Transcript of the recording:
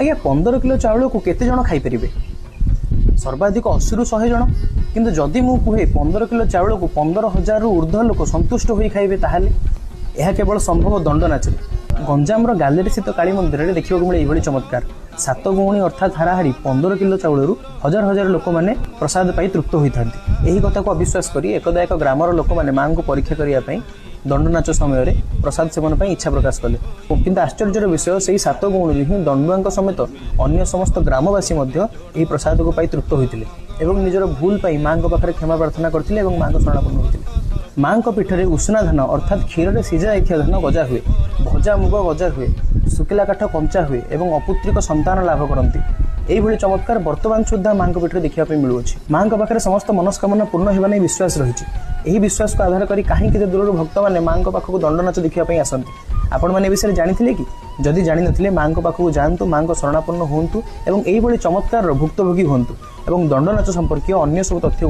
आज्ञा 15 किलो चाउल को केते जण खाई परिबे? सर्वाधिक 80 ରୁ 100 जण। किंतु जदि मु कहे 15 किलो चाउल को 15,000 रु ऊर्ध्व लोक संतुष्ट होई खाइबे ताहाले यह केवल संभव दंड नाच। गंजाम गालेरी स्थित काली मंदिर में देखा मिले यह चमत्कार। 7 गौणी अर्थात हाराहारी 15 किलो चाउल हजार हजार लोक मैंने प्रसाद पाई तृप्त होता। यही कथा को अविश्वास कर एकदा एक ग्रामर लोक मैंने माँ को परीक्षा करने दंड नाच समय प्रसाद सेवन पर इच्छा प्रकाश कले। किंतु आश्चर्यर विषय से 7 गौणी ही दंडुआ समेत अन्य समस्त ग्रामवासी यही प्रसाद को पाई तृप्त होते एवं निजर भूल पाई माँ पाखे क्षमा प्रार्थना करते माँ को शरणापन्न होते। माँ पीठ में उष्णा धान अर्थात क्षीर में सीझा जाइए धान गजा हुए, भजा मुग गजा हुए, शुखिला काठ कंचा हुए एवं अपुत्रिक संतान लाभ करती। यही चमत्कार वर्तमान सुधा माँ पीठ में देखा मिलूँ। माँ पाखे समस्त मनस्कामना पूर्ण होगा नहीं विश्वास रही। यही विश्वास को आधार कर कहीं दूर भक्त मैंने माँ पाखक दंड नाच देखा आसती। आपण मैंने विषय जानी कि जदि जानी नथिले माँ पाखक जातु, माँ को शरणापन्न हूँ और यही चमत्कार भुक्तभोगी हूँ। दंड नाच संपर्क अन्य सब तथ्य